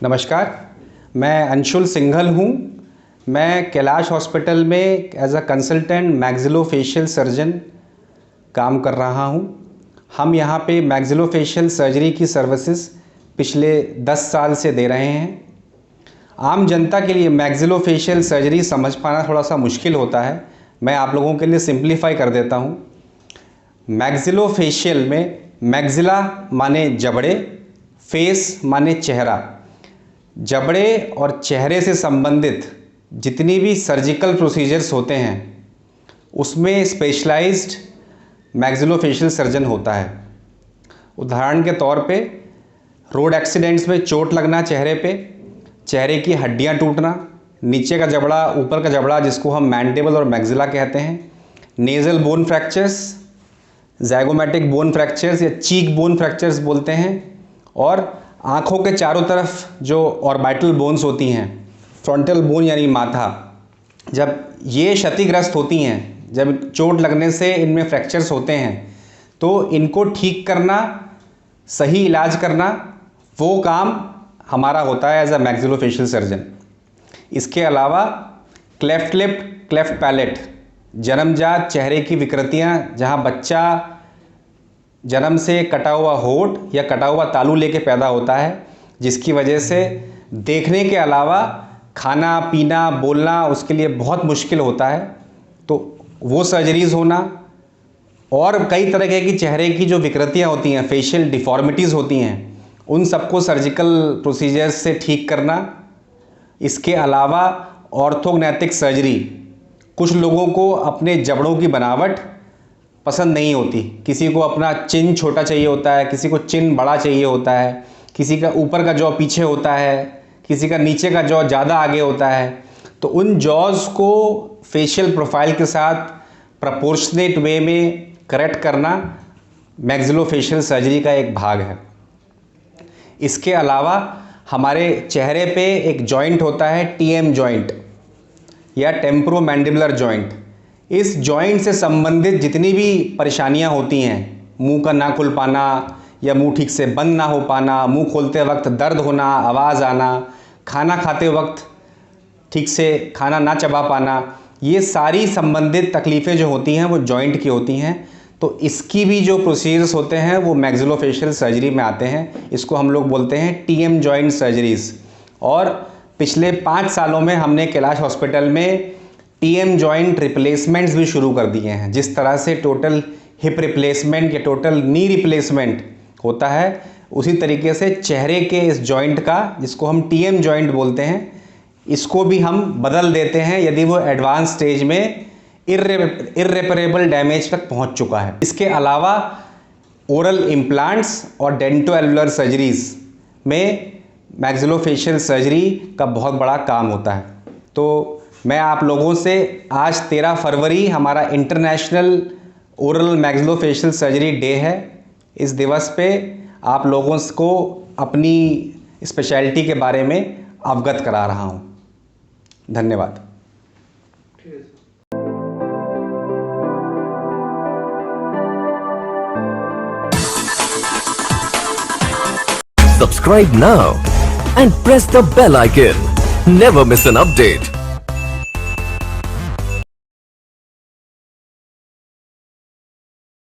नमस्कार, मैं अंशुल सिंघल हूँ। मैं कैलाश हॉस्पिटल में as a consultant maxillofacial surgeon काम कर रहा हूँ। हम यहाँ पे मैक्सिलोफेशियल सर्जरी की सर्विसेज पिछले 10 साल से दे रहे हैं। आम जनता के लिए मैक्सिलोफेशियल सर्जरी समझ पाना थोड़ा सा मुश्किल होता है। मैं आप लोगों के लिए सिंप्लीफाई कर देता हूँ। मैक्सिलोफेशियल में मैक्सिला माने जबड़े, फेस माने चेहरा। जबड़े और चेहरे से संबंधित जितनी भी सर्जिकल प्रोसीजर्स होते हैं उसमें स्पेशलाइज्ड मैक्सिलोफेशियल सर्जन होता है। उदाहरण के तौर पे रोड एक्सीडेंट्स में चोट लगना चेहरे पे, चेहरे की हड्डियां टूटना, नीचे का जबड़ा ऊपर का जबड़ा जिसको हम मैंडिबल और मैक्सिला कहते हैं, nasal bone fractures, zygomatic bone fractures या चीक बोन फ्रैक्चर्स बोलते हैं, और आँखों के चारों तरफ जो ऑर्बिटल बोन्स होती हैं, फ्रंटल बोन यानी माथा, जब ये क्षतिग्रस्त होती हैं, जब चोट लगने से इनमें फ्रैक्चर्स होते हैं तो इनको ठीक करना, सही इलाज करना, वो काम हमारा होता है एज अ मैक्सिलोफेशियल सर्जन। इसके अलावा क्लेफ्ट लिप, क्लेफ्ट पैलेट, जन्मजात चेहरे की विकृतियाँ, जहाँ बच्चा जन्म से कटा हुआ होंठ या कटा हुआ तालू लेके पैदा होता है, जिसकी वजह से देखने के अलावा खाना पीना बोलना उसके लिए बहुत मुश्किल होता है, तो वो सर्जरीज़ होना, और कई तरह की चेहरे की जो विकृतियाँ होती हैं, फेशियल डिफॉर्मिटीज़ होती हैं, उन सबको सर्जिकल प्रोसीजर्स से ठीक करना। इसके अलावा ऑर्थोग्नैथिक सर्जरी, कुछ लोगों को अपने जबड़ों की बनावट पसंद नहीं होती। किसी को अपना चिन छोटा चाहिए होता है, किसी को चिन बड़ा चाहिए होता है, किसी का ऊपर का जॉ पीछे होता है, किसी का नीचे का जॉ ज़्यादा आगे होता है। तो उन जॉज़ को फेशियल प्रोफाइल के साथ प्रपोर्शनेट वे में करेक्ट करना मैक्सिलोफेशियल सर्जरी का एक भाग है। इसके अलावा हमारे चेहरे पे एक जॉइंट होता है टीएम जॉइंट या टेम्पोरोमैंडिबुलर जॉइंट। इस जॉइंट से संबंधित जितनी भी परेशानियां होती हैं, मुंह का ना खुल पाना या मुंह ठीक से बंद ना हो पाना, मुंह खोलते वक्त दर्द होना, आवाज़ आना, खाना खाते वक्त ठीक से खाना ना चबा पाना, ये सारी संबंधित तकलीफ़ें जो होती हैं वो जॉइंट की होती हैं। तो इसकी भी जो प्रोसीजर्स होते हैं वो मैक्सिलोफेशियल सर्जरी में आते हैं। इसको हम लोग बोलते हैं टीएम जॉइंट सर्जरीज़। और पिछले 5 सालों में हमने कैलाश हॉस्पिटल में टीएम जॉइंट रिप्लेसमेंट्स भी शुरू कर दिए हैं। जिस तरह से टोटल हिप रिप्लेसमेंट या टोटल नी रिप्लेसमेंट होता है, उसी तरीके से चेहरे के इस जॉइंट का, जिसको हम टीएम जॉइंट बोलते हैं, इसको भी हम बदल देते हैं यदि वो एडवांस स्टेज में इर्रेपरेबल डैमेज तक पहुंच चुका है। इसके अलावा ओरल इम्प्लांट्स और डेंटो एल्वुलर सर्जरीज़ में मैक्सिलोफेशियल सर्जरी का बहुत बड़ा काम होता है। तो मैं आप लोगों से आज 13 फरवरी हमारा international oral maxillofacial surgery day है। इस दिवस पे आप लोगों को अपनी स्पेशलिटी के बारे में अवगत करा रहा हूँ। धन्यवाद। Subscribe now and press the bell icon. Never miss an update.